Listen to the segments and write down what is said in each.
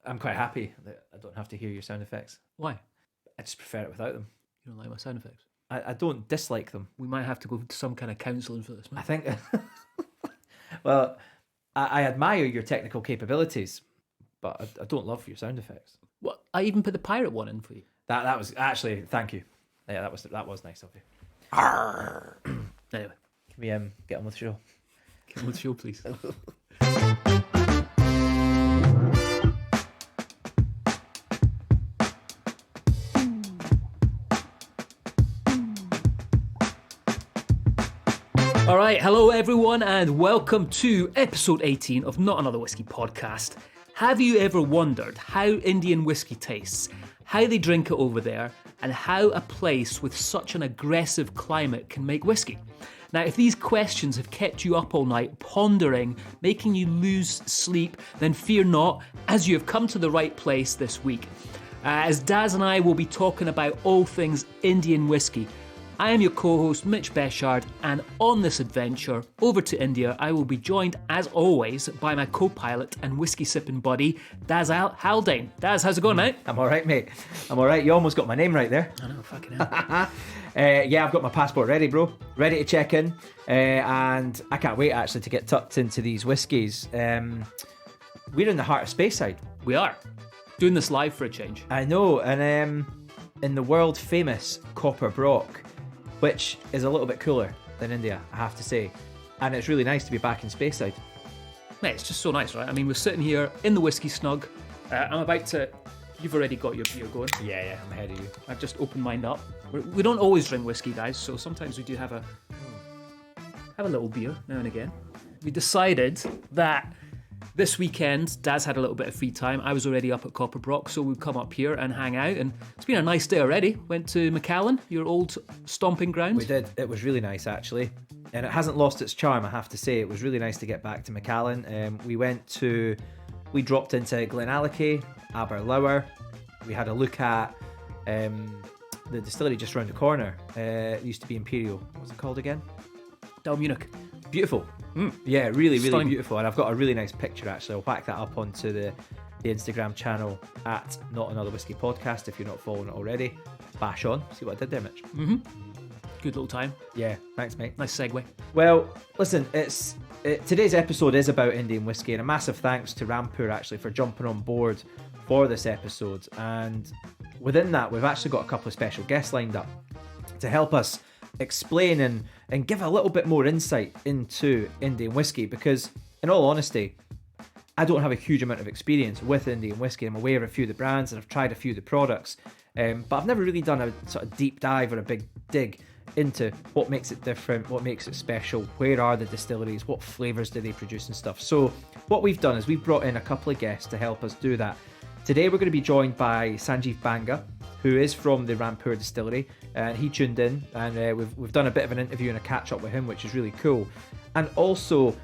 I'm quite happy that I don't have to hear your sound effects. Why? I just prefer it without them. You don't like my sound effects? I don't dislike them. We might have to go to some kind of counselling for this, man. I think, well, I admire your technical capabilities, but I don't love your sound effects. What? I even put the pirate one in for you. That was actually, thank you. Yeah, that was nice of you. Anyway, Can we get on with the show? get on with the show, please. All right, hello everyone, and welcome to episode 18 of Not Another Whiskey podcast. Have you ever wondered how Indian whiskey tastes, how they drink it over there, and how a place with such an aggressive climate can make whiskey? Now, if these questions have kept you up all night pondering, making you lose sleep, then fear not, as you have come to the right place this week. As Daz and I will be talking about all things Indian whiskey. I am your co-host, Mitch Beshard, and on this adventure over to India, I will be joined, as always, by my co-pilot and whiskey-sipping buddy, Daz Haldane. Daz, how's it going, mate? I'm all right, mate. I'm all right. You almost got my name right there. I know, fucking hell. Yeah, I've got my passport ready, bro. Ready to check in. And I can't wait, actually, to get tucked into these whiskies. We're in the heart of Speyside. We are. Doing this live for a change. I know, and in the world-famous Copper Brock, which is a little bit cooler than India, I have to say. And it's really nice to be back in Speyside. Mate, it's just so nice, right? I mean, we're sitting here in the whiskey snug. I'm about to... You've already got your beer going. Yeah, I'm ahead of you. I've just opened mine up. We don't always drink whiskey, guys, so sometimes we do have a little beer now and again. We decided that this weekend, Daz had a little bit of free time. I was already up at Copper Brock, so we'd come up here and hang out. And it's been a nice day already. Went to Macallan, your old stomping ground. We did. It was really nice, actually. And it hasn't lost its charm, I have to say. It was really nice to get back to Macallan. We dropped into Glenallachie, Aberlour. We had a look at the distillery just around the corner. It used to be Imperial. What was it called again? Munich. Beautiful. Yeah, really Stunning. beautiful. And I've got a really nice picture, actually. I'll whack that up onto the Instagram channel at Not Another Whiskey Podcast if you're not following it already. Bash on. See what I did there, Mitch? Mm-hmm. Good little time. Yeah, thanks, mate. Nice segue. Well, listen, today's episode is about Indian whiskey, and a massive thanks to Rampur, actually, for jumping on board for this episode. And within that, we've actually got a couple of special guests lined up to help us explain and give a little bit more insight into Indian whiskey, because in all honesty, I don't have a huge amount of experience with Indian whiskey. I'm aware of a few of the brands and I've tried a few of the products, but I've never really done a sort of deep dive or a big dig into what makes it different, what makes it special, where are the distilleries, what flavours do they produce and stuff. So what we've done is we've brought in a couple of guests to help us do that. Today we're going to be joined by Sanjeev Banga, who is from the Rampur distillery, and he tuned in, and we've done a bit of an interview and a catch up with him, which is really cool. And also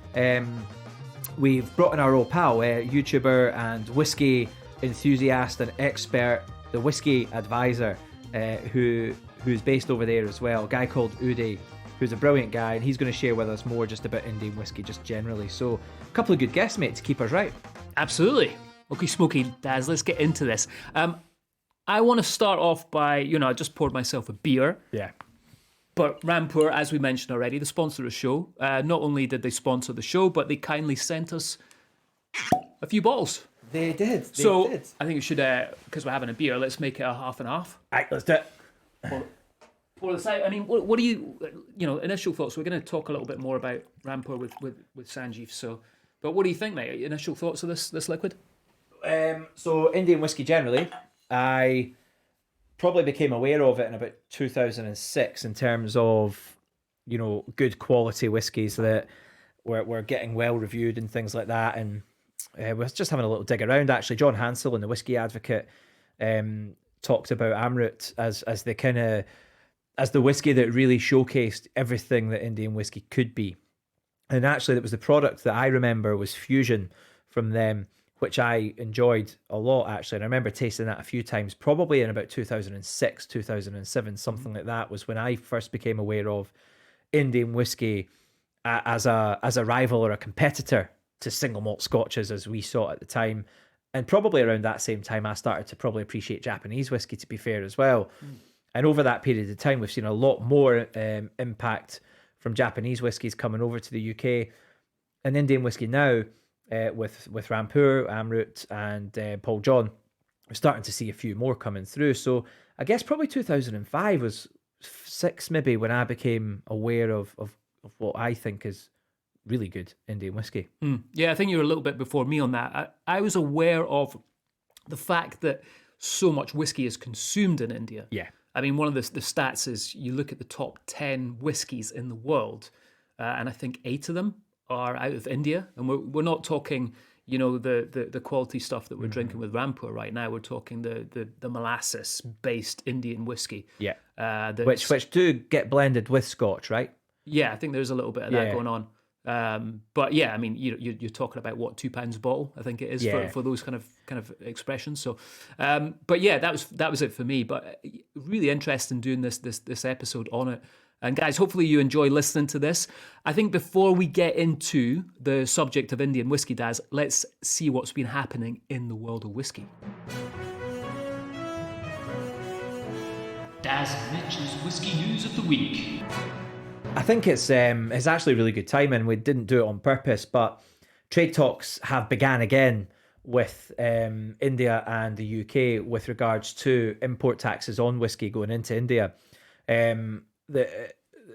we've brought in our old pal, YouTuber and whiskey enthusiast and expert, the Whisky Advisor, who's based over there as well, a guy called Uday, who's a brilliant guy, and he's going to share with us more just about Indian whiskey just generally. So a couple of good guests, mate, to keep us right. Absolutely. Okay, smoky Daz, let's get into this. I want to start off by, I just poured myself a beer. Yeah. But Rampur, as we mentioned already, the sponsor of the show, not only did they sponsor the show, but they kindly sent us a few bottles. They did. I think we should, because we're having a beer, let's make it a half and half. All right, let's do it. Pour this out. I mean, what do you, initial thoughts? We're going to talk a little bit more about Rampur with Sanjeev. But what do you think, mate? Initial thoughts of this liquid? So Indian whiskey generally, I probably became aware of it in about 2006 in terms of, good quality whiskies that were getting well reviewed and things like that. And we was just having a little dig around. Actually, John Hansel in the Whisky Advocate talked about Amrut as the whiskey that really showcased everything that Indian whiskey could be. And actually, it was the product that I remember was Fusion from them, which I enjoyed a lot, actually. And I remember tasting that a few times, probably in about 2006, 2007, something like that, was when I first became aware of Indian whiskey as a rival or a competitor to single malt scotches, as we saw it at the time. And probably around that same time, I started to probably appreciate Japanese whiskey, to be fair, as well. And over that period of time, we've seen a lot more impact from Japanese whiskies coming over to the UK. And Indian whiskey now, with Rampur, Amrut, and Paul John, we're starting to see a few more coming through. So I guess probably 2005 was 6 maybe when I became aware of what I think is really good Indian whiskey. Yeah, I think you were a little bit before me on that. I was aware of the fact that so much whiskey is consumed in India. Yeah. I mean, one of the stats is you look at the top 10 whiskies in the world, and I think 8 of them are out of India. And we're not talking, the quality stuff that we're drinking with Rampur right now. We're talking the molasses-based Indian whiskey. Yeah. Which do get blended with Scotch, right? Yeah, I think there's a little bit of that going on. But yeah, I mean, you're talking about what, £2 a bottle, I think it is for those kind of expressions. So, but yeah, that was it for me. But really interesting doing this episode on it. And guys, hopefully you enjoy listening to this. I think before we get into the subject of Indian whiskey, Daz, let's see what's been happening in the world of whiskey. Daz and Mitch's Whiskey News of the Week. I think it's actually really good timing. We didn't do it on purpose, but trade talks have began again with India and the UK with regards to import taxes on whiskey going into India.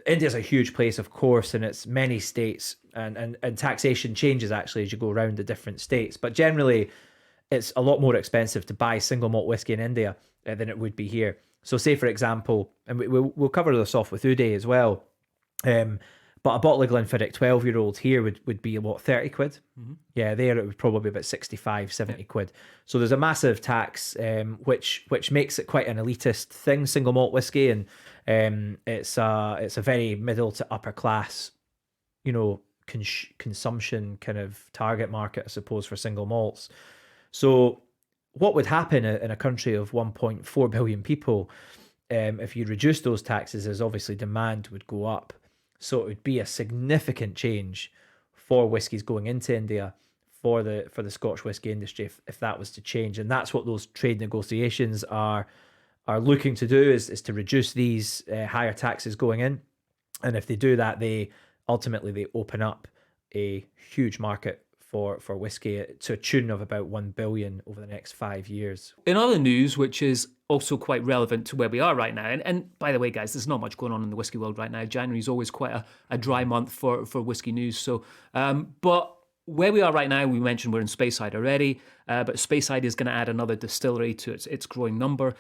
India's a huge place, of course, and it's many states, and taxation changes actually as you go around the different states. But generally, it's a lot more expensive to buy single malt whiskey in India than it would be here. So, say for example, and we'll cover this off with Uday as well. But a bottle of Glenfiddich 12-year-old here would be about 30 quid. Mm-hmm. Yeah, there it would probably be about 65, 70 quid. So there's a massive tax, which makes it quite an elitist thing, single malt whiskey, and it's a very middle to upper class, consumption kind of target market, I suppose, for single malts. So what would happen in a country of 1.4 billion people, if you reduce those taxes, is obviously demand would go up. So it would be a significant change for whiskies going into India for the Scotch whisky industry if that was to change. And that's what those trade negotiations are looking to do, is to reduce these higher taxes going in. And if they do that, they open up a huge market for whiskey to a tune of about 1 billion over the next 5 years. In other news, which is also quite relevant to where we are right now, and by the way, guys, there's not much going on in the whiskey world right now. January is always quite a dry month for whiskey news. So, but where we are right now, we mentioned we're in Speyside already, but Speyside is going to add another distillery to its growing number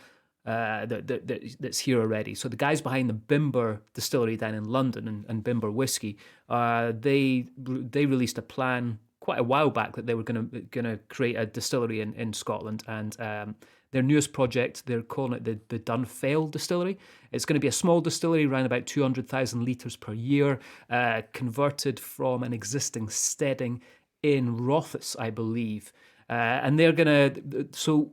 that's here already. So the guys behind the Bimber distillery down in London and Bimber Whiskey, they released a plan quite a while back that they were going to create a distillery in Scotland, and their newest project, they're calling it the Dunfail Distillery. It's going to be a small distillery, around about 200,000 litres per year, converted from an existing steading in Rothes, I believe. And they're going to,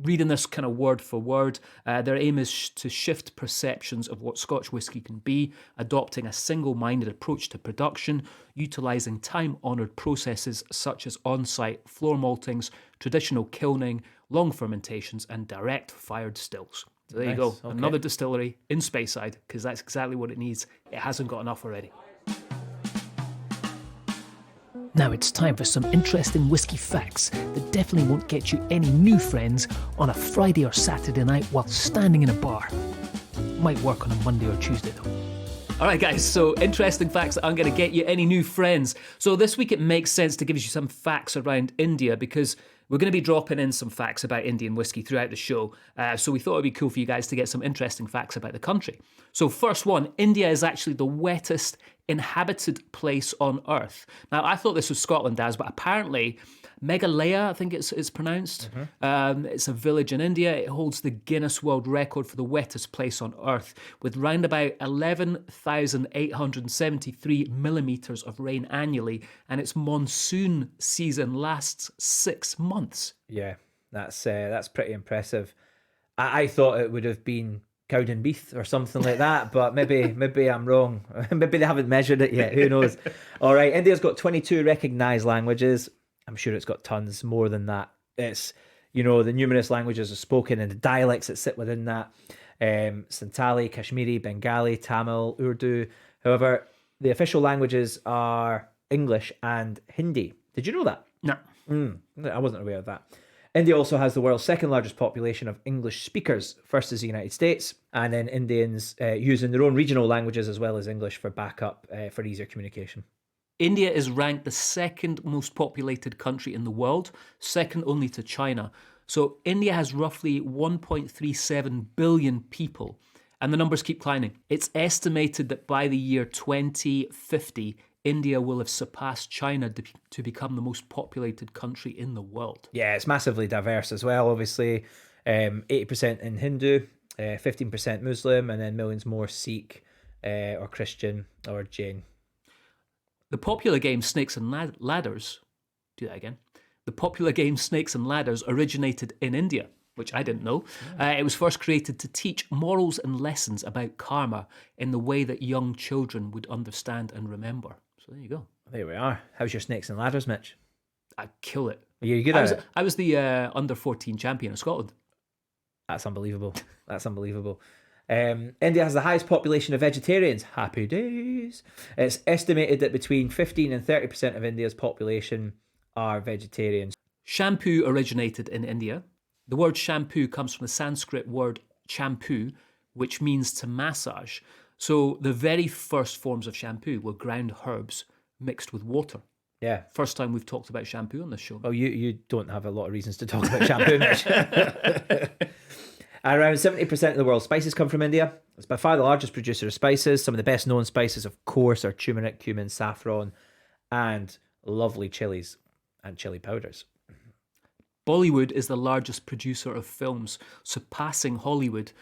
reading this kind of word for word, their aim is to shift perceptions of what Scotch whisky can be, adopting a single-minded approach to production, utilising time-honoured processes such as on-site floor maltings, traditional kilning, long fermentations, and direct fired stills. So there you go, okay. Another distillery in Speyside, because that's exactly what it needs. It hasn't got enough already. Now it's time for some interesting whiskey facts that definitely won't get you any new friends on a Friday or Saturday night while standing in a bar. Might work on a Monday or Tuesday though. Alright guys, so interesting facts that aren't going to get you any new friends. So this week it makes sense to give you some facts around India, because we're going to be dropping in some facts about Indian whiskey throughout the show. So we thought it would be cool for you guys to get some interesting facts about the country. So first one, India is actually the wettest inhabited place on Earth. Now, I thought this was Scotland, Daz, but apparently Meghalaya, I think it's pronounced. Mm-hmm. It's a village in India. It holds the Guinness World Record for the wettest place on Earth, with round about 11,873 millimetres of rain annually, and its monsoon season lasts 6 months. Yeah, that's pretty impressive. I thought it would have been Cowdenbeath or something like that, but maybe I'm wrong. Maybe they haven't measured it yet. Who knows? All right, India's got 22 recognised languages. I'm sure it's got tons more than that It's, the numerous languages are spoken and the dialects that sit within that. Santali, Kashmiri, Bengali, Tamil, Urdu. However, the official languages are English and Hindi. Did you know that? No. I wasn't aware of that. India also has the world's second largest population of English speakers. First is the United States, and then Indians using their own regional languages as well as English for backup for easier communication. India is ranked the second most populated country in the world, second only to China. So India has roughly 1.37 billion people, and the numbers keep climbing. It's estimated that by the year 2050, India will have surpassed China to become the most populated country in the world. Yeah, it's massively diverse as well, obviously. 80% in Hindu, 15% Muslim, and then millions more Sikh or Christian or Jain. The popular game Snakes and Ladders, do that again. The popular game Snakes and Ladders originated in India, which I didn't know. It was first created to teach morals and lessons about karma in the way that young children would understand and remember. So there you go. There we are. How's your Snakes and Ladders, Mitch? I kill it. Are you good at it? I was the under 14 champion of Scotland. That's unbelievable. India has the highest population of vegetarians. Happy days. It's estimated that between 15 and 30% of India's population are vegetarians. Shampoo originated in India. The word shampoo comes from the Sanskrit word champu, which means to massage. So the very first forms of shampoo were ground herbs mixed with water. Yeah. First time we've talked about shampoo on this show. Well, you don't have a lot of reasons to talk about shampoo, Mitch. Around 70% of the world's spices come from India. It's by far the largest producer of spices. Some of the best known spices, of course, are turmeric, cumin, saffron, and lovely chilies and chili powders. Bollywood is the largest producer of films, surpassing Hollywood.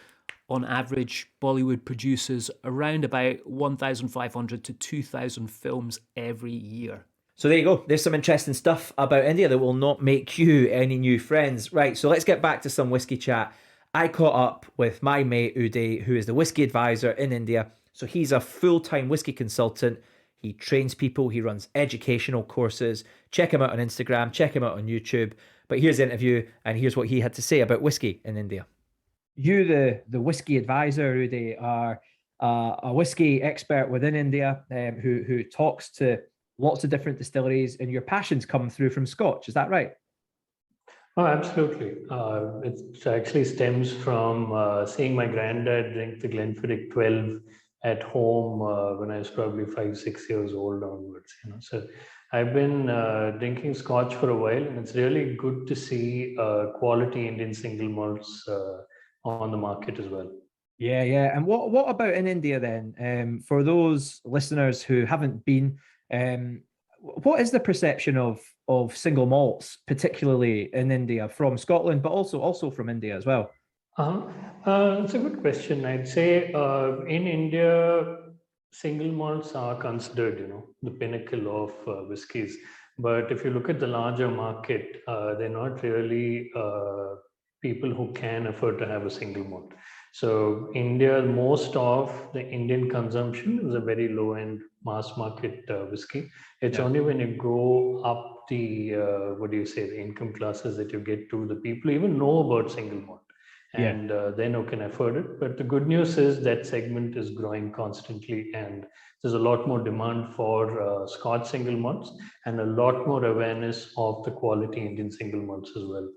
On average, Bollywood produces around about 1,500 to 2,000 films every year. So there you go. There's some interesting stuff about India that will not make you any new friends. Right, so let's get back to some whiskey chat. I caught up with my mate Uday, who is the Whisky Advisor in India. So he's a full-time whiskey consultant. He trains people. He runs educational courses. Check him out on Instagram. Check him out on YouTube. But here's the interview, and here's what he had to say about whiskey in India. You, the Whisky Advisor, Uday, are a whiskey expert within India who talks to lots of different distilleries, and your passions come through from Scotch. Is that right? Oh, absolutely. It actually stems from seeing my granddad drink the Glenfiddich 12 at home when I was probably 5-6 years old onwards. So I've been drinking Scotch for a while, and it's really good to see quality Indian single malts on the market as well. Yeah. And what about in India then? For those listeners who haven't been, what is the perception of single malts, particularly in India, from Scotland, but also from India as well? It's a good question. I'd say in India, single malts are considered, the pinnacle of whiskies. But if you look at the larger market, they're not really people who can afford to have a single malt. So India, most of the Indian consumption is a very low-end mass market whiskey. It's only when you go up the, the income classes that you get to the people who even know about single malt. And then who can afford it. But the good news is that segment is growing constantly, and there's a lot more demand for Scotch single malts and a lot more awareness of the quality Indian single malts as well.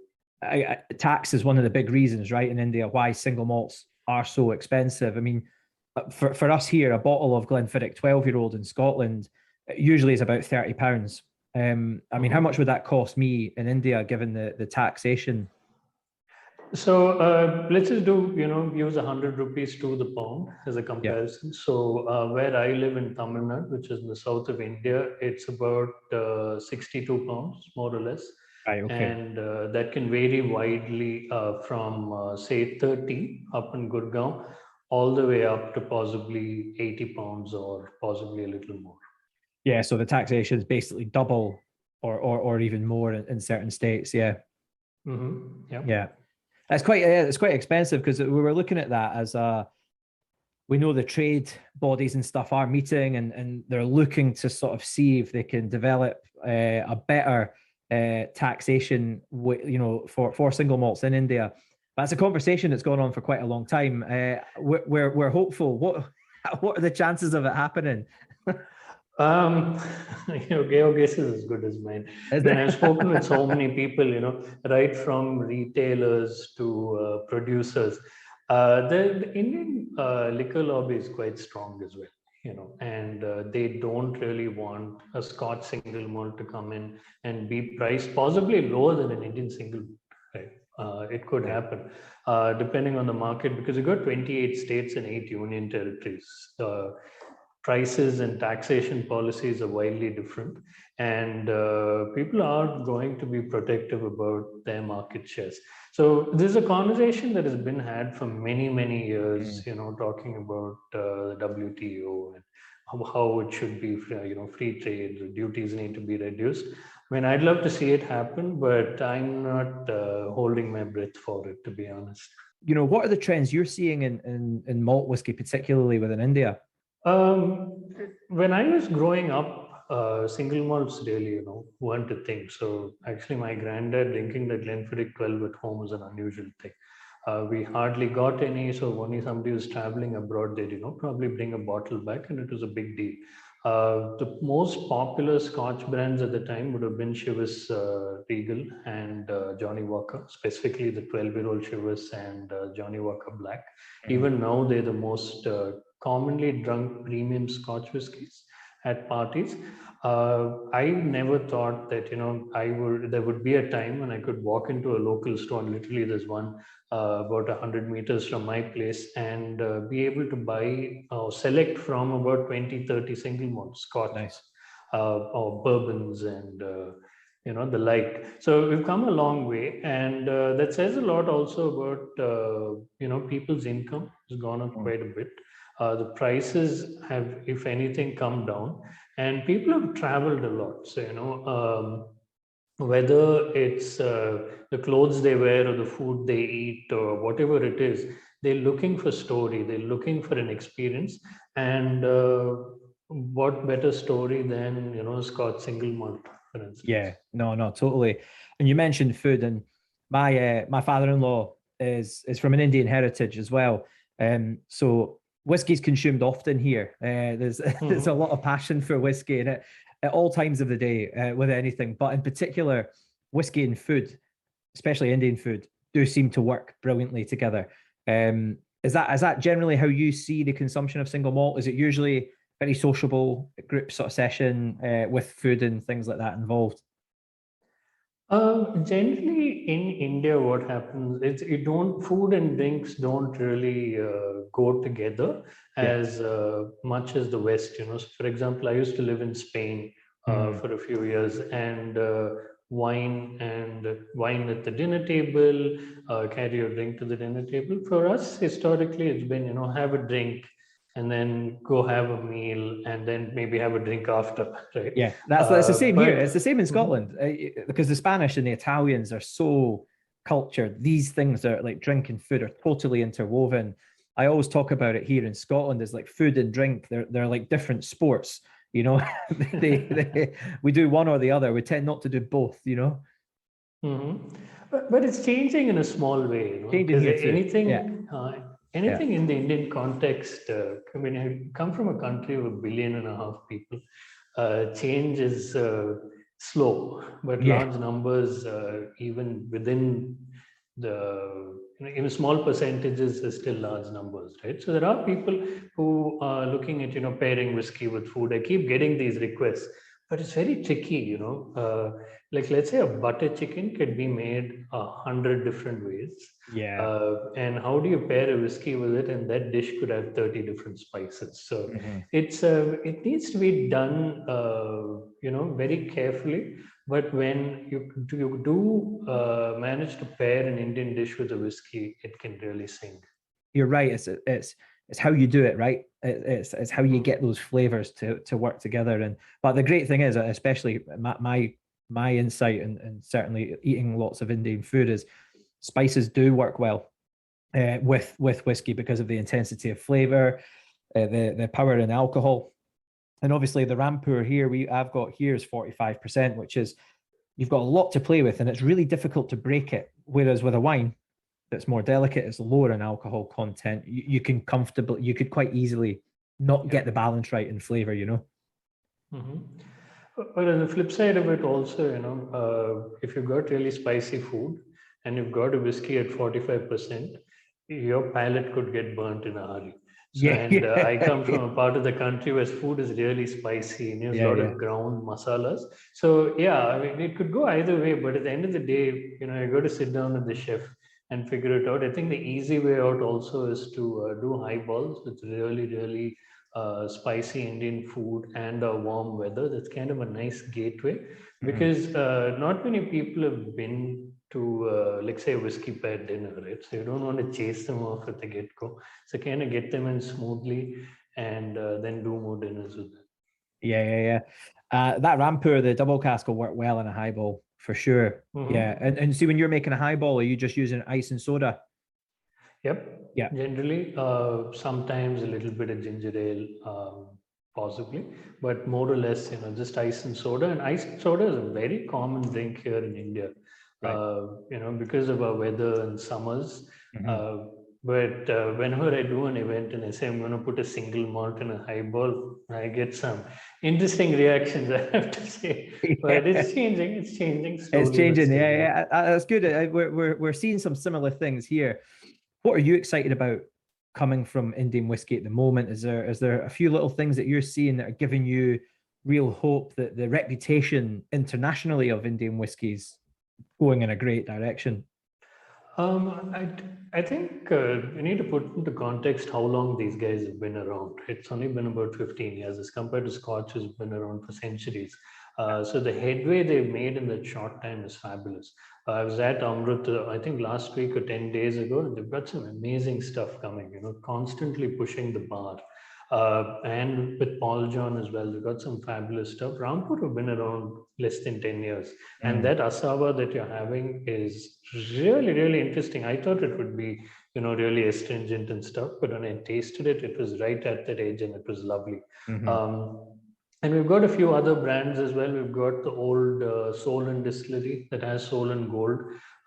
Tax is one of the big reasons, right, in India, why single malts are so expensive. I mean, for us here, a bottle of Glenfiddich 12-year-old in Scotland usually is about £30. I mean, how much would that cost me in India, given the taxation? So let's just do, use 100 rupees to the pound as a comparison. So where I live in Tamil Nadu, which is in the south of India, it's about 62 pounds, more or less. Right, okay. And that can vary widely from, say, 30 up in Gurgaon, all the way up to possibly 80 pounds or possibly a little more. Yeah, so the taxation is basically double or even more in certain states, yeah. Mm-hmm. Yeah. It's quite expensive, because we were looking at that as we know the trade bodies and stuff are meeting and they're looking to sort of see if they can develop a better taxation, for single malts in India. That's a conversation that's gone on for quite a long time. We're hopeful. What are the chances of it happening? Um, your guess is as good as mine. And I've spoken with so many people, right from retailers to producers. The Indian liquor lobby is quite strong as well, and they don't really want a Scotch single malt to come in and be priced possibly lower than an Indian single malt, right? It could happen depending on the market, because you've got 28 states and 8 union territories. Prices and taxation policies are wildly different, and people are going to be protective about their market shares. So this is a conversation that has been had for many, many years, talking about the WTO and how it should be, free trade, the duties need to be reduced. I mean, I'd love to see it happen, but I'm not holding my breath for it, to be honest. What are the trends you're seeing in malt whiskey, particularly within India? When I was growing up, single malts really, weren't a thing. So actually, my granddad drinking the Glenfiddich 12 at home was an unusual thing. We hardly got any, so only somebody was traveling abroad, they'd, probably bring a bottle back, and it was a big deal. The most popular Scotch brands at the time would have been Chivas Regal and Johnny Walker, specifically the 12-year-old Chivas and Johnny Walker Black. Even now, they're the most commonly drunk premium Scotch whiskies at parties. I never thought that there would be a time when I could walk into a local store, and literally there's one about 100 meters from my place, and be able to buy or select from about 20-30 single malt Scotch. Nice. Or bourbons and the like. So we've come a long way, and that says a lot also about people's income has gone up quite a bit. The prices have, if anything, come down, and people have traveled a lot. So whether it's the clothes they wear or the food they eat or whatever it is, they're looking for story, they're looking for an experience, and what better story than Scotch single malt, for instance. Yeah, no, totally. And you mentioned food, and my father-in-law is from an Indian heritage as well. So whiskey's consumed often here. There's a lot of passion for whiskey in it at all times of the day with anything, but in particular, whiskey and food, especially Indian food, do seem to work brilliantly together. Is that generally how you see the consumption of single malt? Is it usually very sociable group sort of session with food and things like that involved? Generally in India, what happens is food and drinks don't really go together as much as the West. So for example, I used to live in Spain for a few years, and wine at the dinner table, carry your drink to the dinner table. For us, historically, it's been have a drink and then go have a meal, and then maybe have a drink after, right? Yeah, that's the same here. It's the same in Scotland, because the Spanish and the Italians are so cultured. These things are like drink and food are totally interwoven. I always talk about it here in Scotland as like food and drink. They're like different sports, we do one or the other. We tend not to do both, But it's changing in a small way, Changing anything in the Indian context, when you come from a country of 1.5 billion people, change is slow, but large numbers, even within in small percentages, are still large numbers, right? So there are people who are looking at, pairing whiskey with food. I keep getting these requests, but it's very tricky, like let's say a butter chicken could be made 100 different ways. And how do you pair a whiskey with it? And that dish could have 30 different spices. So it needs to be done, very carefully. But when you do manage to pair an Indian dish with a whiskey, it can really sing. You're right. It's how you do it, right? It's how you get those flavors to work together. But the great thing is, especially my insight and certainly eating lots of Indian food, is spices do work well with whiskey because of the intensity of flavor, the power in alcohol. And obviously the Rampur here I've got here is 45%, which is you've got a lot to play with, and it's really difficult to break it. Whereas with a wine that's more delicate, it's lower in alcohol content, you could quite easily not get the balance right in flavor, you know. Mm-hmm. But on the flip side of it also, if you've got really spicy food and you've got a whiskey at 45%, your palate could get burnt in a hurry. So, I come from a part of the country where food is really spicy and there's a lot of ground masalas. So yeah, I mean, it could go either way, but at the end of the day, you got to sit down with the chef and figure it out. I think the easy way out also is to do highballs with really, really spicy Indian food and warm weather. That's kind of a nice gateway because not many people have been to, like say, a whiskey pair dinner, right? So you don't want to chase them off at the get-go. So kind of get them in smoothly and then do more dinners with them. Yeah. That Rampur, the double cask will work well in a highball for sure. Yeah. And see, when you're making a highball, are you just using ice and soda? Yep. Yeah. Generally, sometimes a little bit of ginger ale, possibly, but more or less, just ice and soda. And ice and soda is a very common drink here in India, because of our weather and summers. But whenever I do an event and I say I'm going to put a single malt in a highball, I get some interesting reactions, I have to say. But it's changing. It's changing slowly. It's changing. Yeah. That's good. We're seeing some similar things here. What are you excited about coming from Indian whiskey at the moment? Is there a few little things that you're seeing that are giving you real hope that the reputation internationally of Indian whiskies going in a great direction? I think you need to put into context how long these guys have been around. It's only been about 15 years as compared to Scotch, who's been around for centuries. So the headway they've made in that short time is fabulous. I was at Amrut, I think last week or 10 days ago, and they've got some amazing stuff coming, constantly pushing the bar. And with Paul John as well, they've got some fabulous stuff. Rampur have been around less than 10 years. And that Asava that you're having is really, really interesting. I thought it would be, really astringent and stuff, but when I tasted it, it was right at that age and it was lovely. And we've got a few other brands as well. We've got the old Solon distillery that has Solon Gold.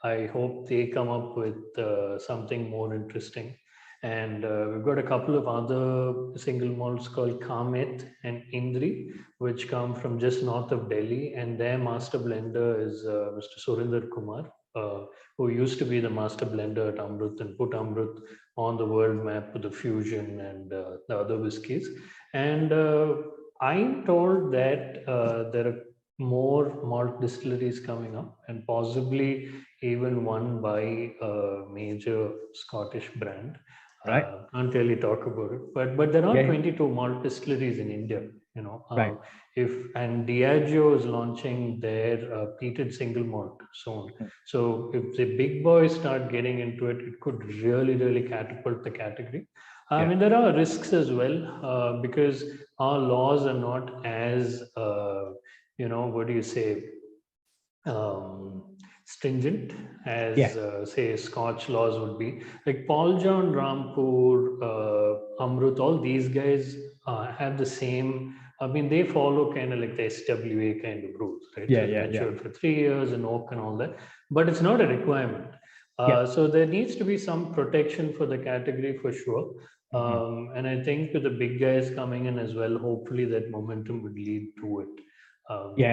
I hope they come up with something more interesting. And we've got a couple of other single malts called Kamet and Indri, which come from just north of Delhi. And their master blender is Mr. Surinder Kumar, who used to be the master blender at Amrut and put Amrut on the world map with the fusion and the other whiskies. And I'm told that there are more malt distilleries coming up and possibly even one by a major Scottish brand. Right. Can't really talk about it, but there are 22 malt distilleries in India. Right. And Diageo is launching their peated single malt soon. So if the big boys start getting into it, it could really, really catapult the category. I mean, there are risks as well because our laws are not as, what do you say, stringent as say Scotch laws would be. Like Paul John, Rampur, Amrut, all these guys have the same. I mean, they follow kind of like the SWA kind of rules, right? Matured for 3 years and oak and all that, but it's not a requirement. So there needs to be some protection for the category for sure. And I think with the big guys coming in as well, hopefully that momentum would lead to it.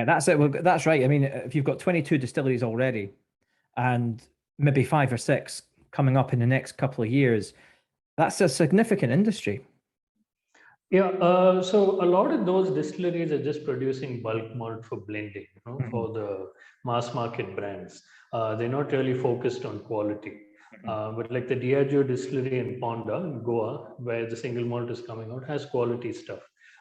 That's it. Well, that's right. I mean, if you've got 22 distilleries already and maybe 5 or 6 coming up in the next couple of years, that's a significant industry. So a lot of those distilleries are just producing bulk malt for blending, for the mass market brands. They're not really focused on quality. But like the Diageo distillery in Ponda, in Goa, where the single malt is coming out, has quality stuff.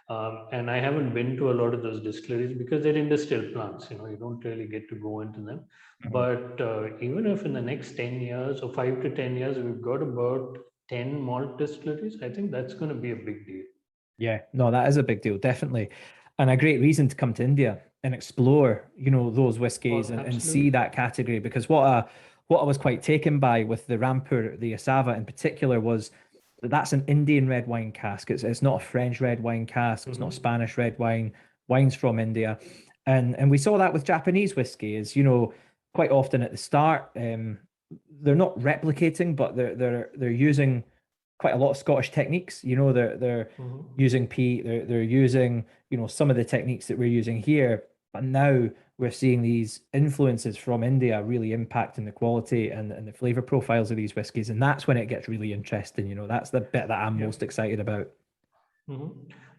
And I haven't been to a lot of those distilleries because they're industrial plants, you don't really get to go into them. But even if in the next 10 years or 5 to 10 years, we've got about 10 malt distilleries, I think that's going to be a big deal. Yeah, no, that is a big deal, definitely. And a great reason to come to India and explore, those whiskies and see that category. Because what I was quite taken by with the Rampur, the Asava in particular, was that's an Indian red wine cask. It's not a French red wine cask. It's not Spanish red wine. Wine's from India. And we saw that with Japanese whiskey, is, quite often at the start, they're not replicating, but they're using quite a lot of Scottish techniques. They're using peat, they're using, some of the techniques that we're using here. But now we're seeing these influences from India really impacting the quality and the flavor profiles of these whiskies. And that's when it gets really interesting. That's the bit that I'm most excited about.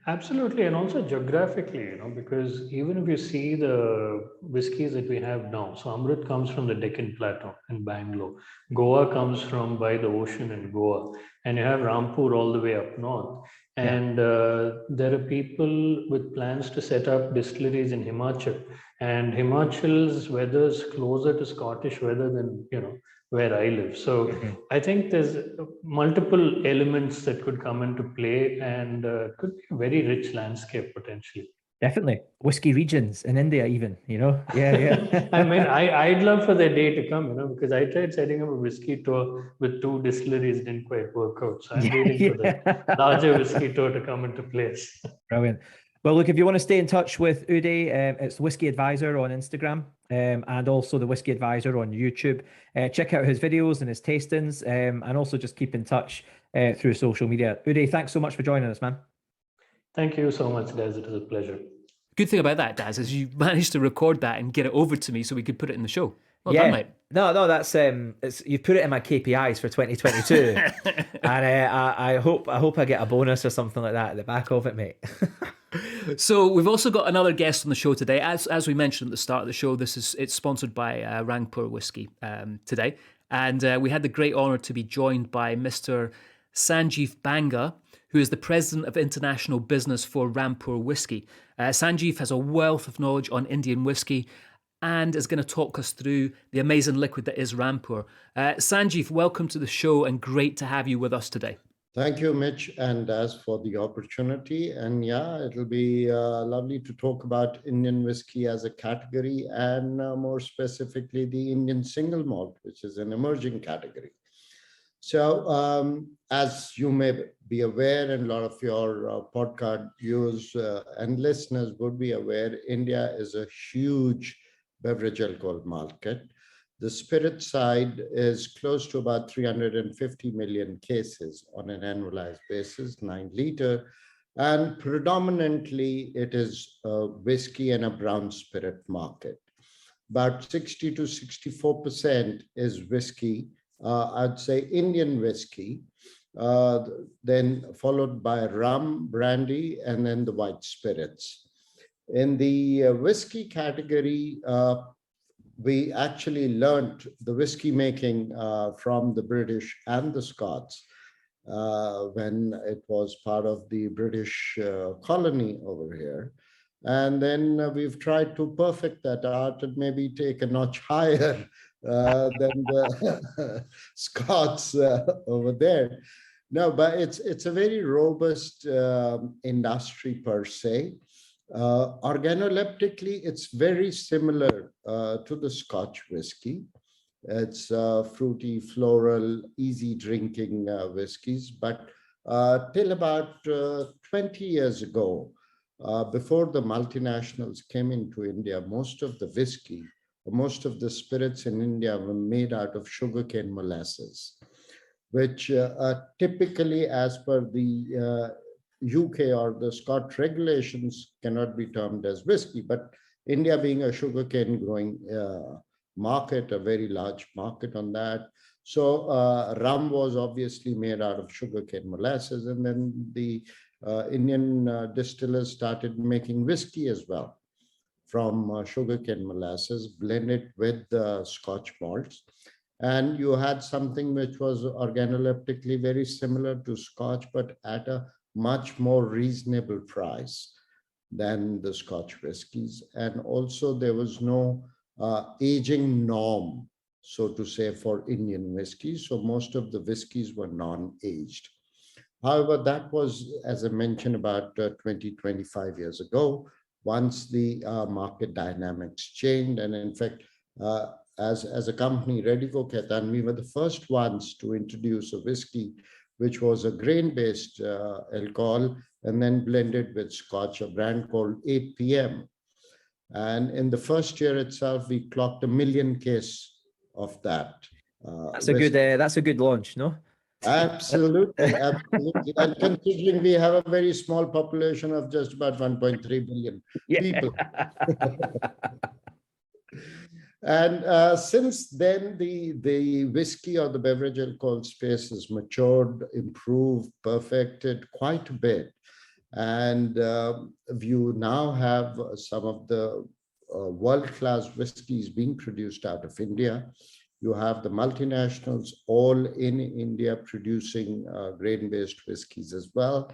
Absolutely, and also geographically, because even if you see the whiskies that we have now, so Amrit comes from the Deccan Plateau in Bangalore, Goa comes from by the ocean in Goa, and you have Rampur all the way up north. And there are people with plans to set up distilleries in Himachal, and Himachal's weather is closer to Scottish weather than where I live. So I think there's multiple elements that could come into play, and could be a very rich landscape potentially. Definitely. Whiskey regions in India even, Yeah. I mean, I'd love for the day to come, because I tried setting up a whiskey tour with 2 distilleries, didn't quite work out. So I'm waiting for the larger whiskey tour to come into place. Brilliant. Well, look, if you want to stay in touch with Uday, it's the Whisky Advisor on Instagram, and also the Whisky Advisor on YouTube. Check out his videos and his tastings, and also just keep in touch through social media. Uday, thanks so much for joining us, man. Thank you so much, Daz. It was a pleasure. Good thing about that, Daz, is you managed to record that and get it over to me so we could put it in the show. Well done, mate. No, that's you put it in my KPIs for 2022, and I hope I get a bonus or something like that at the back of it, mate. So we've also got another guest on the show today. As we mentioned at the start of the show, it's sponsored by Rampur Whisky today, and we had the great honour to be joined by Mr. Sanjeev Banga, who is the president of international business for Rampur Whisky. Sanjeev has a wealth of knowledge on Indian whisky and is going to talk us through the amazing liquid that is Rampur. Sanjeev, welcome to the show, and great to have you with us today. Thank you, Mitch and Daz, for the opportunity. And it'll be lovely to talk about Indian whiskey as a category, and more specifically, the Indian single malt, which is an emerging category. So as you may be aware, and a lot of your podcast viewers and listeners would be aware, India is a huge beverage alcohol market. The spirit side is close to about 350 million cases on an annualized basis, 9 liter. And predominantly, it is a whiskey and a brown spirit market. About 60 to 64% is whiskey, I'd say Indian whiskey, then followed by rum, brandy, and then the white spirits. In the whiskey category, we actually learned the whiskey making from the British and the Scots when it was part of the British colony over here. And then we've tried to perfect that art and maybe take a notch higher than the Scots over there. No, but it's a very robust industry per se. Organoleptically, it's very similar to the Scotch whiskey. It's fruity, floral, easy drinking whiskeys. But till about 20 years ago, before the multinationals came into India, most of the whiskey, most of the spirits in India were made out of sugarcane molasses, which typically, as per the UK or the Scotch regulations, cannot be termed as whiskey. But India being a sugarcane growing market, a very large market on that. So rum was obviously made out of sugarcane molasses, and then the Indian distillers started making whiskey as well from sugarcane molasses blended with Scotch malts. And you had something which was organoleptically very similar to Scotch, but at a much more reasonable price than the Scotch whiskies. And also there was no aging norm, so to say, for Indian whiskeys. So most of the whiskeys were non-aged. However, that was, as I mentioned, about 25 years ago, once the market dynamics changed. And in fact, as a company, Redigo Ketan, we were the first ones to introduce a whiskey which was a grain-based alcohol and then blended with Scotch, a brand called 8 PM. And in the first year itself, we clocked 1 million case of that. That's a good launch, no? Absolutely, absolutely. And considering we have a very small population of just about 1.3 billion people. And since then, the whiskey or the beverage alcohol space has matured, improved, perfected quite a bit. And you now have some of the world-class whiskeys being produced out of India. You have the multinationals all in India producing grain-based whiskeys as well.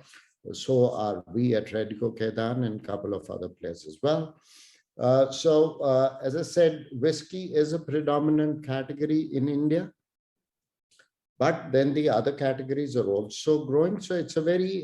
So are we at Redico Kedan and a couple of other places as well. As I said, whiskey is a predominant category in India, but then the other categories are also growing. So it's a very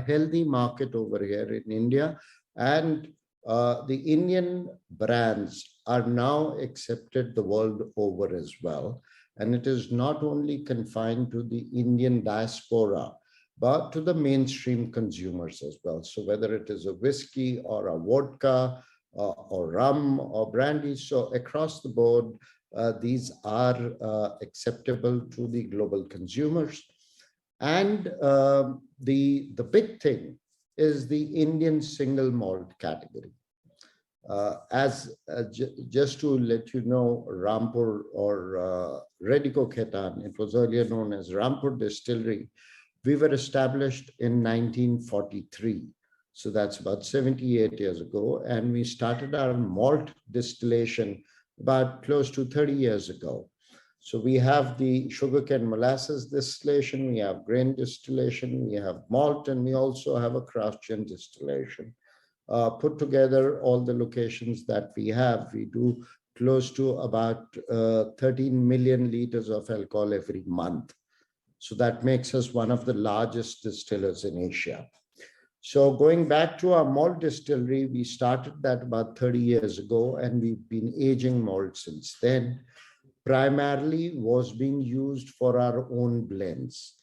healthy market over here in India. And the Indian brands are now accepted the world over as well. And it is not only confined to the Indian diaspora, but to the mainstream consumers as well. So whether it is a whiskey or a vodka or rum or brandy, so across the board, these are acceptable to the global consumers. And the big thing is the Indian single malt category. Just to let you know, Rampur or Redico Ketan, it was earlier known as Rampur Distillery. We were established in 1943. So that's about 78 years ago. And we started our malt distillation about close to 30 years ago. So we have the sugarcane molasses distillation, we have grain distillation, we have malt, and we also have a craft gin distillation. Put together all the locations that we have, we do close to about 13 million liters of alcohol every month. So that makes us one of the largest distillers in Asia. So going back to our malt distillery, we started that about 30 years ago, and we've been aging malt since then. Primarily was being used for our own blends.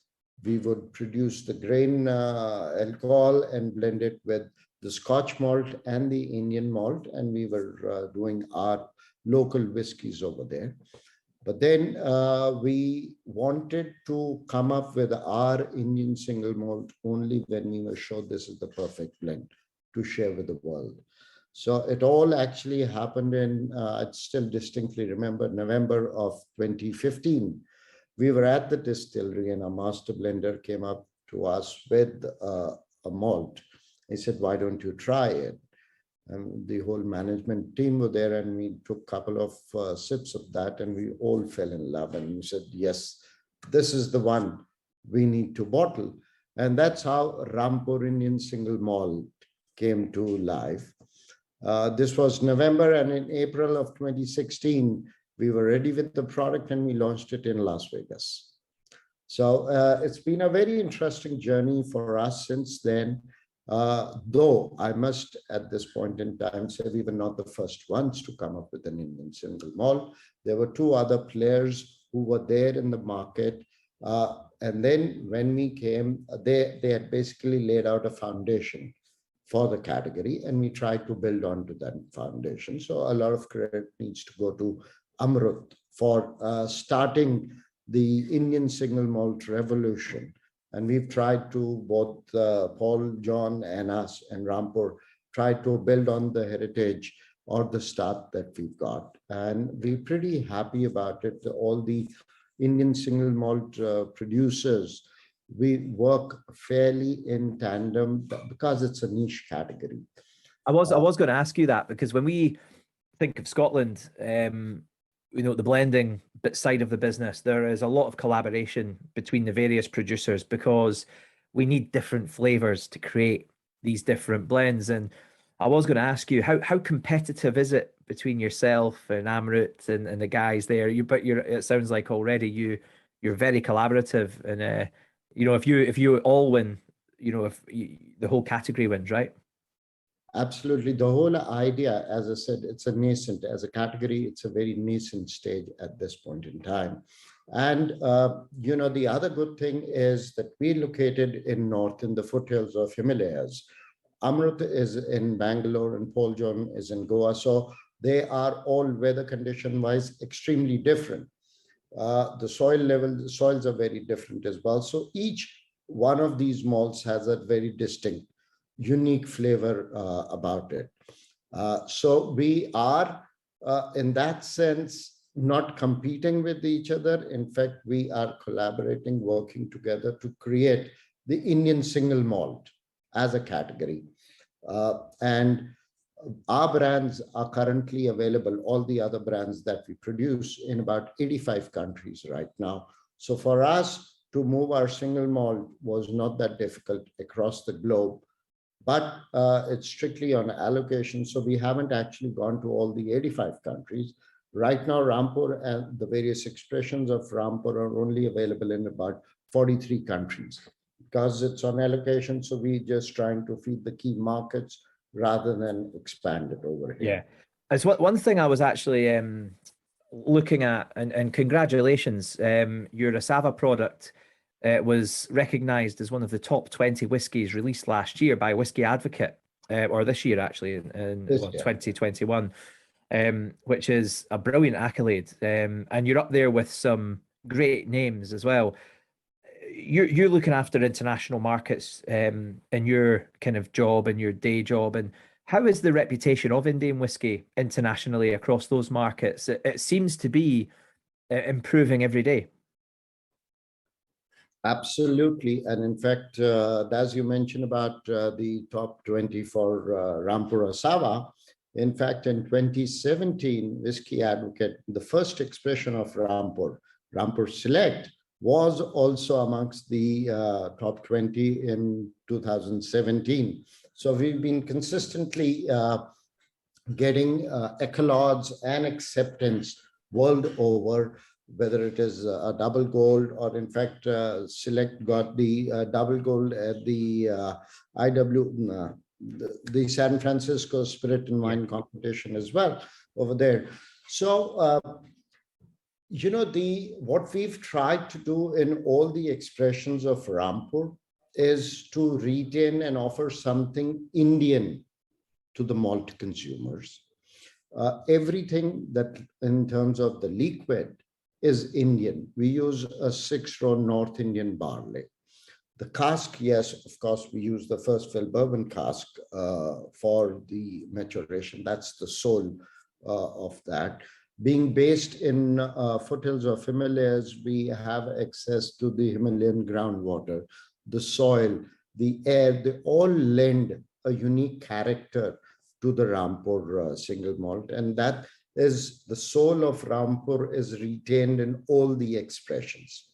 We would produce the grain alcohol and blend it with the Scotch malt and the Indian malt, and we were doing our local whiskies over there. But then we wanted to come up with our Indian single malt only when we were sure this is the perfect blend to share with the world. So it all actually happened in, I still distinctly remember, November of 2015. We were at the distillery and a master blender came up to us with a malt. He said, why don't you try it? And the whole management team were there, and we took a couple of sips of that, and we all fell in love. And we said, yes, this is the one we need to bottle. And that's how Rampur Indian Single Malt came to life. This was November, and in April of 2016, we were ready with the product and we launched it in Las Vegas. So it's been a very interesting journey for us since then. Though I must at this point in time say we were not the first ones to come up with an Indian single malt. There were two other players who were there in the market. And then when we came, they had basically laid out a foundation for the category, and we tried to build onto that foundation. So a lot of credit needs to go to Amrut for starting the Indian single malt revolution. And we've tried to, both Paul, John, and us, and Rampur, try to build on the heritage or the start that we've got. And we're pretty happy about it. All the Indian single malt producers, we work fairly in tandem because it's a niche category. I was going to ask you that, because when we think of Scotland, the blending side of the business, there is a lot of collaboration between the various producers because we need different flavors to create these different blends. And I was going to ask you, how competitive is it between yourself and Amrut and the guys there? It sounds like already you're very collaborative, and if you all win, the whole category wins, right? Absolutely. The whole idea, as I said, it's a nascent, as a category, it's a very nascent stage at this point in time. And, the other good thing is that we're located in north in the foothills of Himalayas. Amrut is in Bangalore and Paul John is in Goa. So they are all weather condition wise extremely different. The soils are very different as well. So each one of these malts has a very distinct, unique flavor about it. So we are, in that sense, not competing with each other. In fact, we are collaborating, working together to create the Indian single malt as a category. And our brands are currently available, all the other brands that we produce, in about 85 countries right now. So for us to move our single malt was not that difficult across the globe, but it's strictly on allocation. So we haven't actually gone to all the 85 countries. Right now, Rampur and the various expressions of Rampur are only available in about 43 countries because it's on allocation. So we're just trying to feed the key markets rather than expand it over here. Yeah. As one thing I was actually looking at, and congratulations, your Asava product was recognized as one of the top 20 whiskies released last year by Whisky Advocate, or this year actually, in 2021, which is a brilliant accolade. And you're up there with some great names as well. You're looking after international markets in your kind of job and your day job. And how is the reputation of Indian whiskey internationally across those markets? It seems to be improving every day. Absolutely. And in fact, as you mentioned about the top 20 for Rampur Asava, in fact, in 2017, Whisky Advocate, the first expression of Rampur Select, was also amongst the top 20 in 2017. So we've been consistently getting accolades and acceptance world over, whether it is a double gold or in fact, Select got the double gold at the the San Francisco Spirit and Wine competition as well over there. So, you know, what we've tried to do in all the expressions of Rampur is to retain and offer something Indian to the malt consumers. Everything that in terms of the liquid is Indian. We use a 6-row North Indian barley. The cask, yes, of course, we use the first fill bourbon cask for the maturation. That's the soul of that. Being based in foothills of Himalayas, we have access to the Himalayan groundwater, the soil, the air. They all lend a unique character to the Rampur single malt. And that is the soul of Rampur is retained in all the expressions.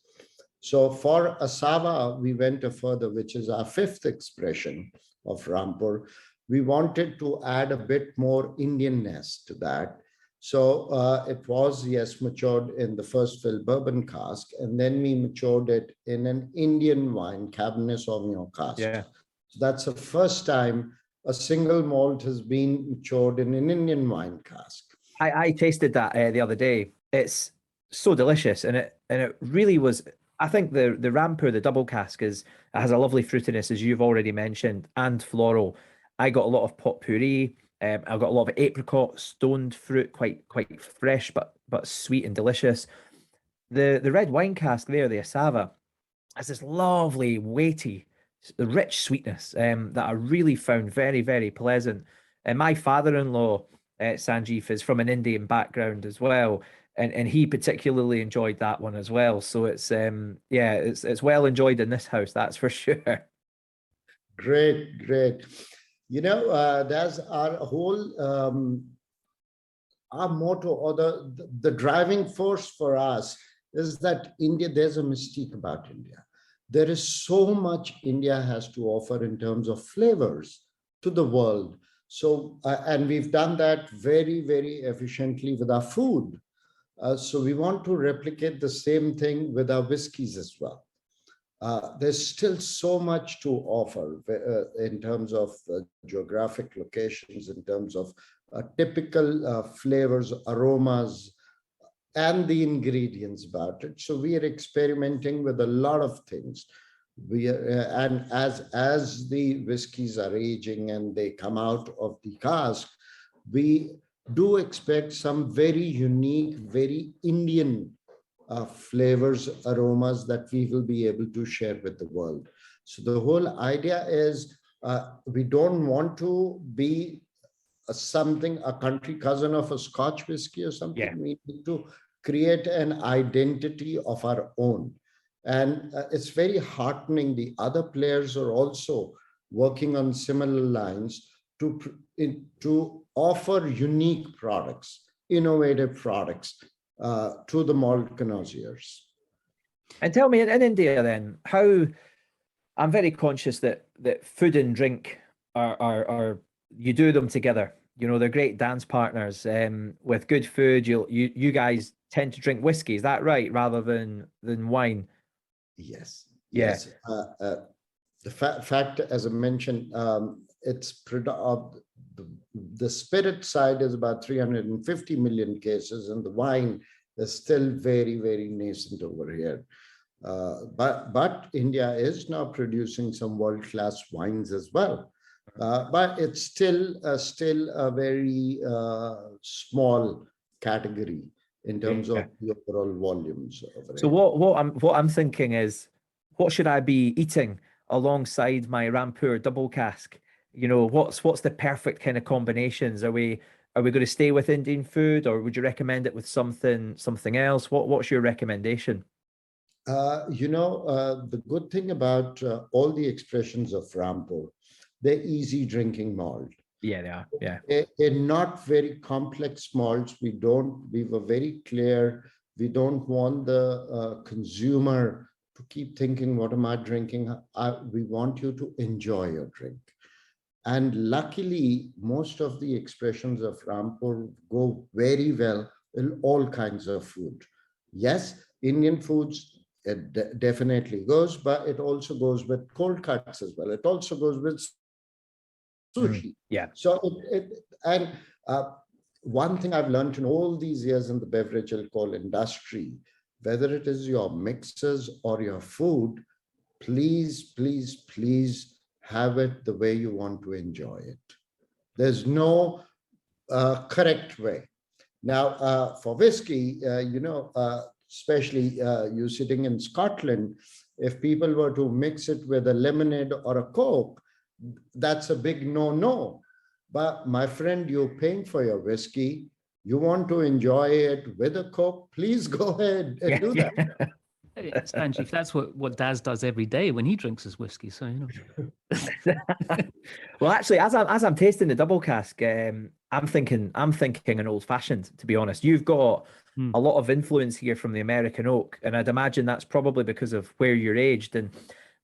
So for Asava, we went a further, which is our 5th expression of Rampur. We wanted to add a bit more Indianness to that. So it was, yes, matured in the first fill bourbon cask, and then we matured it in an Indian wine, Cabernet Sauvignon cask. Yeah. So that's the first time a single malt has been matured in an Indian wine cask. I tasted that the other day. It's so delicious, and it really was. I think the Rampur, the double cask, has a lovely fruitiness, as you've already mentioned, and floral. I got a lot of potpourri. I got a lot of apricot, stoned fruit, quite fresh, but sweet and delicious. The red wine cask there, the Asava, has this lovely, weighty, rich sweetness that I really found very, very pleasant. And my father-in-law, Sanjeev, is from an Indian background as well, and he particularly enjoyed that one as well. So it's it's well enjoyed in this house, that's for sure. Great. You know, there's our whole our motto, or the driving force for us is that India, there's a mystique about India. There is so much India has to offer in terms of flavors to the world. So, and we've done that very, very efficiently with our food. So we want to replicate the same thing with our whiskeys as well. There's still so much to offer in terms of geographic locations, in terms of typical flavors, aromas, and the ingredients about it. So we are experimenting with a lot of things. And as the whiskies are aging and they come out of the cask, we do expect some very unique, very Indian flavors, aromas that we will be able to share with the world. So the whole idea is we don't want to be a country cousin of a Scotch whiskey or something. Yeah. We need to create an identity of our own. And it's very heartening. The other players are also working on similar lines to offer unique products, innovative products to the malt connoisseurs. And tell me, in India then, how, I'm very conscious that food and drink are you do them together. You know, they're great dance partners. With good food, you guys tend to drink whiskey. Is that right, rather than wine? Yes. Yeah. Yes. The fact, as I mentioned, it's the spirit side is about 350 million cases, and the wine is still very, very nascent over here. But India is now producing some world-class wines as well. But it's still a very small category in terms of the overall volumes. So what I'm thinking is, what should I be eating alongside my Rampur double cask? You know, what's the perfect kind of combinations? Are we going to stay with Indian food, or would you recommend it with something else? What's your recommendation? The good thing about all the expressions of Rampur, they're easy drinking malt. Yeah, they are. Yeah. They're not very complex malts. We were very clear. We don't want the consumer to keep thinking, what am I drinking? We want you to enjoy your drink. And luckily, most of the expressions of Rampur go very well in all kinds of food. Yes, Indian foods, it definitely goes, but it also goes with cold cuts as well. It also goes with sushi. Yeah. So one thing I've learned in all these years in the beverage alcohol industry, whether it is your mixers or your food, please, please, please have it the way you want to enjoy it. There's no correct way. Now, for whiskey, especially you sitting in Scotland, if people were to mix it with a lemonade or a Coke, that's a big no-no. But my friend, you're paying for your whiskey. You want to enjoy it with a Coke, please go ahead and do that. Sanjeev, that's what Daz does every day when he drinks his whiskey. So, you know. Well, actually, as I'm tasting the double cask, I'm thinking an old fashioned, to be honest. You've got a lot of influence here from the American oak, and I'd imagine that's probably because of where you're aged. And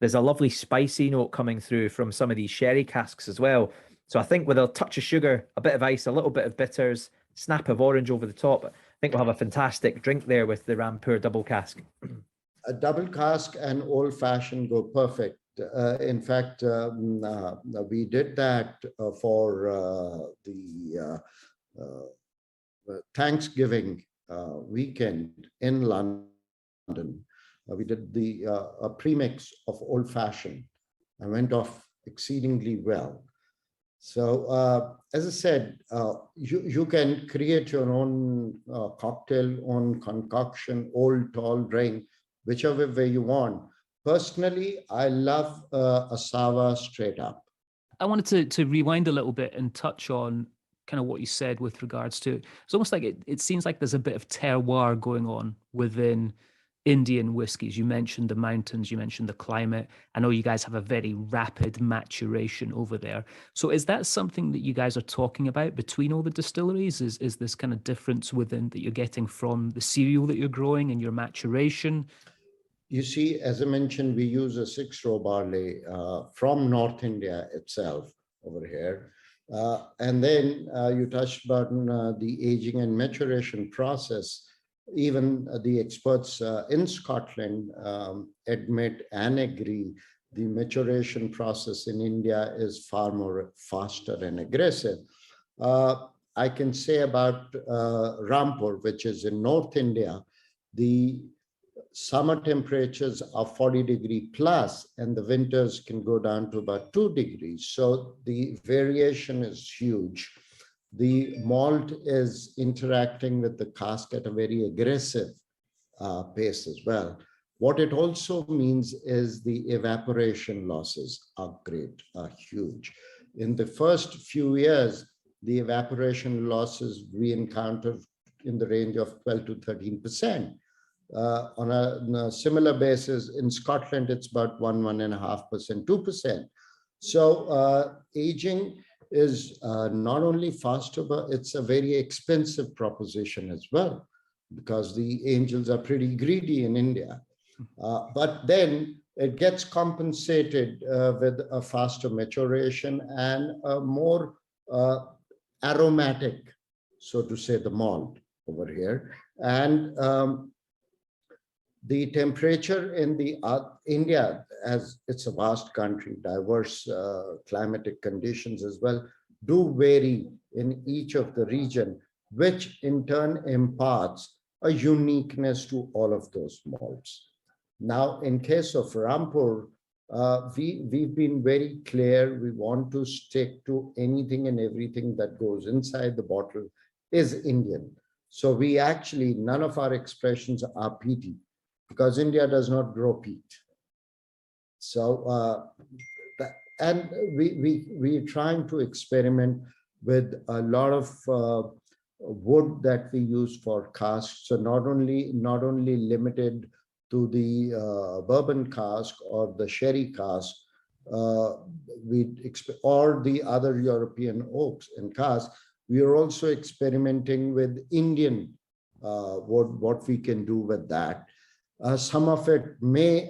there's a lovely spicy note coming through from some of these sherry casks as well. So I think with a touch of sugar, a bit of ice, a little bit of bitters, snap of orange over the top, I think we'll have a fantastic drink there with the Rampur double cask. A double cask and old fashioned go perfect. In fact, we did that for the Thanksgiving weekend in London. We did a premix of old fashioned and went off exceedingly well. So, as I said, you can create your own cocktail, own concoction, old tall drink, whichever way you want. Personally, I love a sour straight up. I wanted to rewind a little bit and touch on kind of what you said with regards to, it's almost like it seems like there's a bit of terroir going on within Indian whiskies. You mentioned the mountains, you mentioned the climate. I know you guys have a very rapid maturation over there. So is that something that you guys are talking about between all the distilleries? Is this kind of difference within that you're getting from the cereal that you're growing and your maturation? You see, as I mentioned, we use a 6-row barley from North India itself over here. And then you touched upon the aging and maturation process. Even the experts in Scotland admit and agree the maturation process in India is far more faster and aggressive. I can say about Rampur, which is in North India, the summer temperatures are 40 plus, and the winters can go down to about 2 degrees. So the variation is huge. The malt is interacting with the cask at a very aggressive pace as well. What it also means is the evaporation losses are great, are huge. In the first few years, the evaporation losses we encountered in the range of 12 to 13%. On a similar basis, in Scotland, it's about 1.5%, 2%. So aging is not only faster, but it's a very expensive proposition as well, because the angels are pretty greedy in India. But then it gets compensated with a faster maturation and a more aromatic, so to say, the malt over here. And the temperature in the India, as it's a vast country, diverse climatic conditions as well, do vary in each of the region, which in turn imparts a uniqueness to all of those malts. Now, in case of Rampur, we've been very clear. We want to stick to anything and everything that goes inside the bottle is Indian. So we actually, none of our expressions are peaty, because India does not grow peat. So, and we're trying to experiment with a lot of wood that we use for casks. So not only limited to the bourbon cask or the sherry cask, or the other European oaks and casks. We are also experimenting with Indian wood, what we can do with that. Some of it may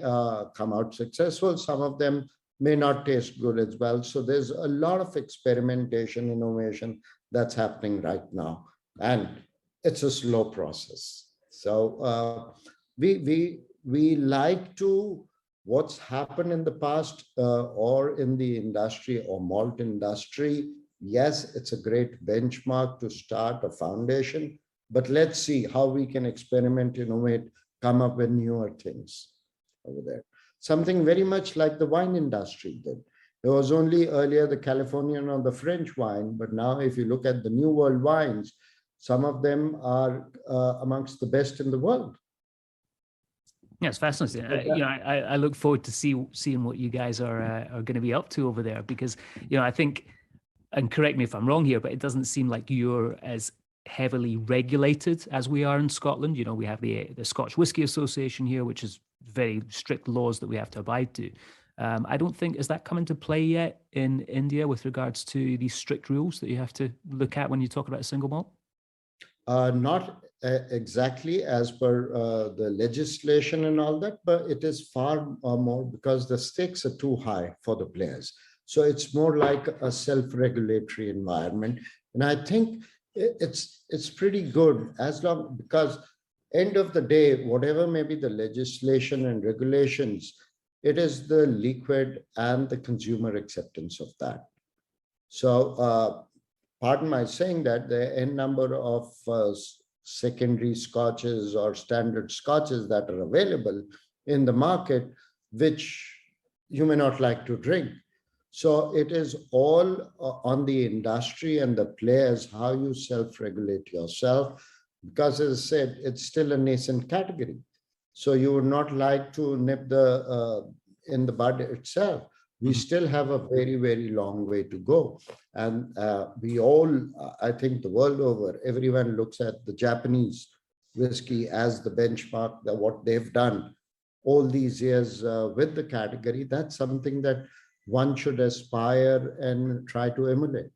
come out successful, some of them may not taste good as well. So there's a lot of experimentation, innovation that's happening right now, and it's a slow process. So we like to, what's happened in the past or in the industry or malt industry, yes, it's a great benchmark to start a foundation, but let's see how we can experiment, innovate, come up with newer things over there. Something very much like the wine industry did. There was only earlier the Californian or the French wine, but now if you look at the New World wines, some of them are amongst the best in the world. Yeah, it's fascinating. I look forward to seeing what you guys are going to be up to over there, because I think, and correct me if I'm wrong here, but it doesn't seem like you're as heavily regulated as we are in Scotland. We have the Scotch Whisky Association here, which is very strict laws that we have to abide to. I don't think, has that come into play yet in India with regards to these strict rules that you have to look at when you talk about a single malt? Not exactly as per the legislation and all that, but it is far more, because the stakes are too high for the players. So it's more like a self-regulatory environment. And I think it's pretty good, as long, because end of the day, whatever may be the legislation and regulations, it is the liquid and the consumer acceptance of that. So pardon my saying that, the n number of secondary scotches or standard scotches that are available in the market, which you may not like to drink. So it is all on the industry and the players, how you self-regulate yourself, because as I said, it's still a nascent category. So you would not like to nip in the bud itself. We still have a very, very long way to go. And we all, I think the world over, everyone looks at the Japanese whiskey as the benchmark, that what they've done all these years with the category. That's something that one should aspire and try to emulate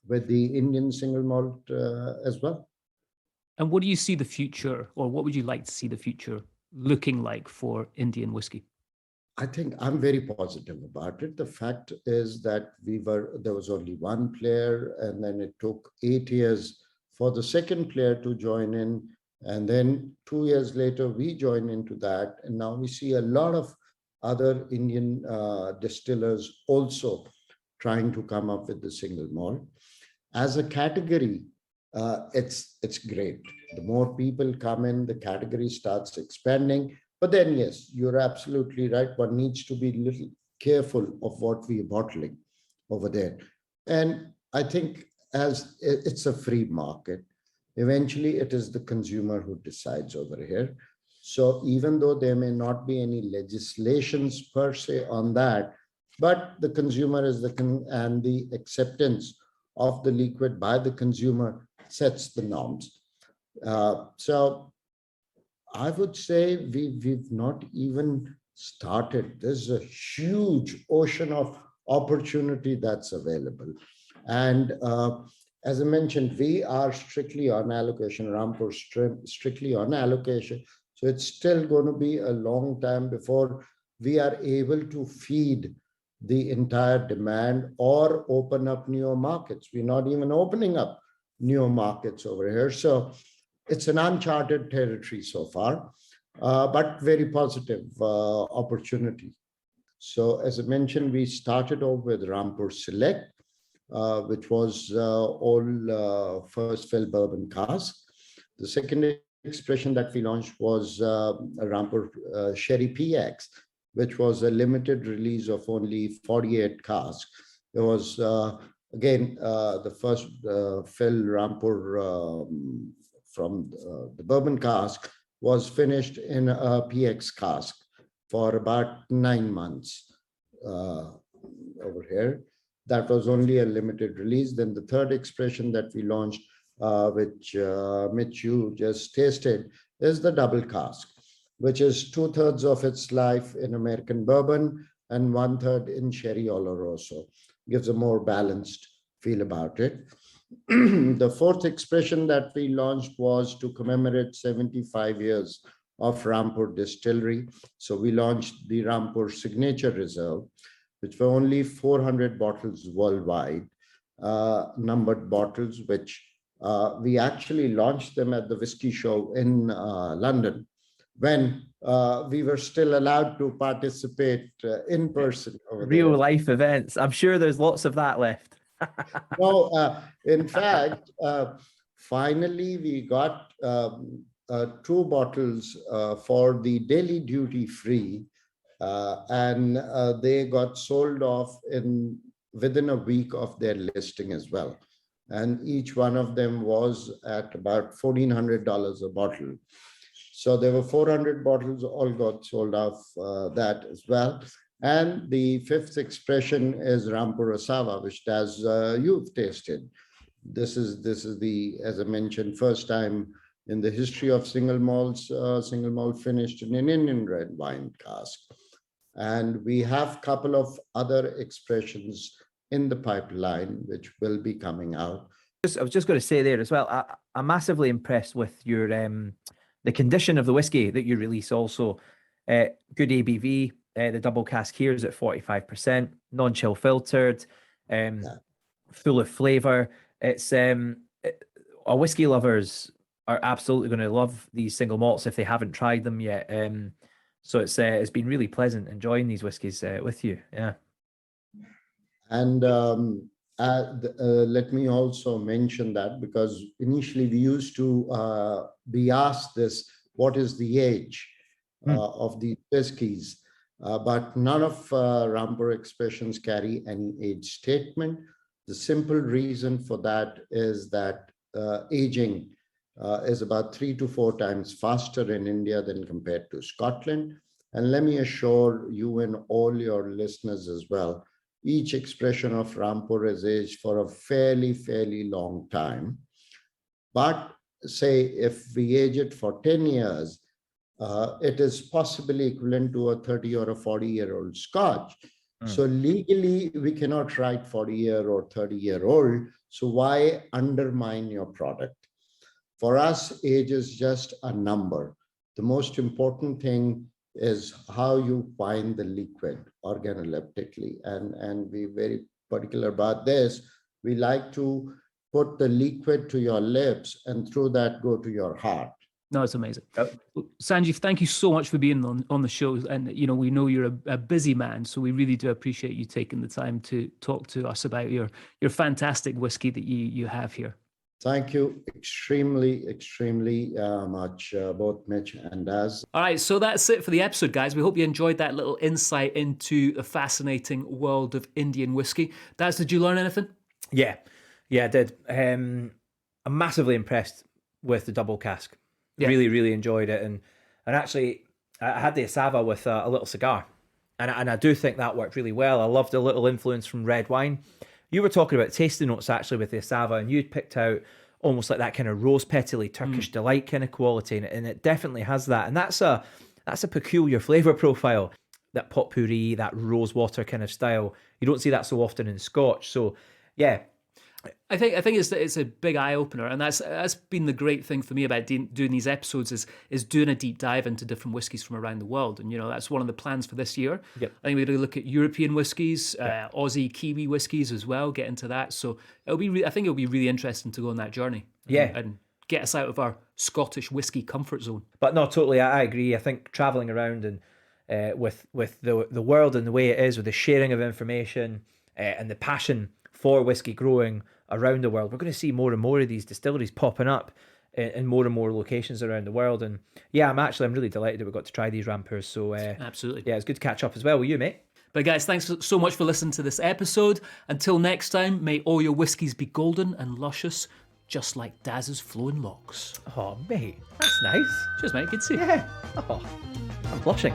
with the Indian single malt as well. And what do you see the future, or what would you like to see the future looking like for Indian whiskey? I think I'm very positive about it. The fact is that there was only one player, and then it took 8 years for the second player to join in. And then 2 years later, we joined into that. And now we see a lot of other Indian distillers also trying to come up with the single malt. As a category, it's great. The more people come in, the category starts expanding. But then, yes, you're absolutely right. One needs to be a little careful of what we are bottling over there. And I think as it's a free market, eventually it is the consumer who decides over here. So even though there may not be any legislations per se on that, but the consumer is and the acceptance of the liquid by the consumer sets the norms. So I would say we've not even started. There's a huge ocean of opportunity that's available. And as I mentioned, we are strictly on allocation, Rampur strictly on allocation. So it's still going to be a long time before we are able to feed the entire demand or open up newer markets. We're not even opening up newer markets over here. So it's an uncharted territory so far, but very positive opportunity. So as I mentioned, we started off with Rampur Select, which was all first fill bourbon cask. The second expression that we launched was Rampur Sherry PX, which was a limited release of only 48 casks. It was, again, the first fill Rampur from the bourbon cask was finished in a PX cask for about 9 months over here. That was only a limited release. Then the third expression that we launched, which Mitch, you just tasted, is the double cask, which is 2/3 of its life in American bourbon and 1/3 in sherry oloroso. Gives a more balanced feel about it. The fourth expression that we launched was to commemorate 75 years of Rampur distillery. So we launched the Rampur Signature Reserve, which were only 400 bottles worldwide, numbered bottles, which we actually launched them at the Whisky Show in London when we were still allowed to participate in person. Real life events. I'm sure there's lots of that left. No, in fact, finally we got 2 bottles for the daily duty free, and they got sold off within a week of their listing as well. And each one of them was at about $1,400 a bottle. So there were 400 bottles, all got sold off that as well. And the fifth expression is Rampur Asava, which as you've tasted. This is the, as I mentioned, first time in the history of single malt finished in an Indian red wine cask. And we have a couple of other expressions in the pipeline, which will be coming out. I was just going to say there as well, I'm massively impressed with your the condition of the whiskey that you release also. Good ABV. The double cask here is at 45%, non-chill filtered, full of flavour. It's our whiskey lovers are absolutely going to love these single malts if they haven't tried them yet. So it's been really pleasant enjoying these whiskies with you. Yeah. And let me also mention that, because initially we used to be asked this, what is the age of the whiskies? But none of Rampur expressions carry any age statement. The simple reason for that is that aging is about 3 to 4 times faster in India than compared to Scotland. And let me assure you and all your listeners as well, each expression of Rampur is aged for a fairly long time. But say if we age it for 10 years, it is possibly equivalent to a 30 or a 40-year-old Scotch. So legally, we cannot write 40-year or 30-year-old. So why undermine your product? For us, age is just a number. The most important thing is how you find the liquid organoleptically. And we're very particular about this. We like to put the liquid to your lips and through that go to your heart. No, it's amazing. Sanjeev, thank you so much for being on the show. And, you know, we know you're a busy man, so we really do appreciate you taking the time to talk to us about your fantastic whiskey that you have here. Thank you extremely much, both Mitch and Daz. All right, so that's it for the episode, guys. We hope you enjoyed that little insight into the fascinating world of Indian whiskey. Daz, did you learn anything? Yeah, I did. I'm massively impressed with the double cask. Yeah. Really enjoyed it, and actually, I had the Asava with a little cigar, and I do think that worked really well. I loved a little influence from red wine. You were talking about tasting notes actually with the Asava, and you'd picked out almost like that kind of rose petally Turkish delight kind of quality, and it definitely has that. And that's a peculiar flavour profile, that potpourri, that rose water kind of style. You don't see that so often in Scotch. So yeah. I think it's a big eye opener, and that's been the great thing for me about doing these episodes is doing a deep dive into different whiskies from around the world, and that's one of the plans for this year. Yep. I think we're going to look at European whiskies, Aussie, Kiwi whiskies as well. Get into that, so I think it'll be really interesting to go on that journey. And get us out of our Scottish whiskey comfort zone. But no, totally, I agree. I think traveling around and with the world and the way it is, with the sharing of information and the passion for whiskey growing around the world, we're going to see more and more of these distilleries popping up in more and more locations around the world. And yeah, I'm really delighted that we got to try these Rampurs. So absolutely, yeah, it's good to catch up as well with you, mate. But guys, thanks so much for listening to this episode. Until next time, may all your whiskies be golden and luscious, just like Daz's flowing locks. Oh, mate, that's nice. Cheers, mate. Good to see you. Yeah. Oh, I'm blushing.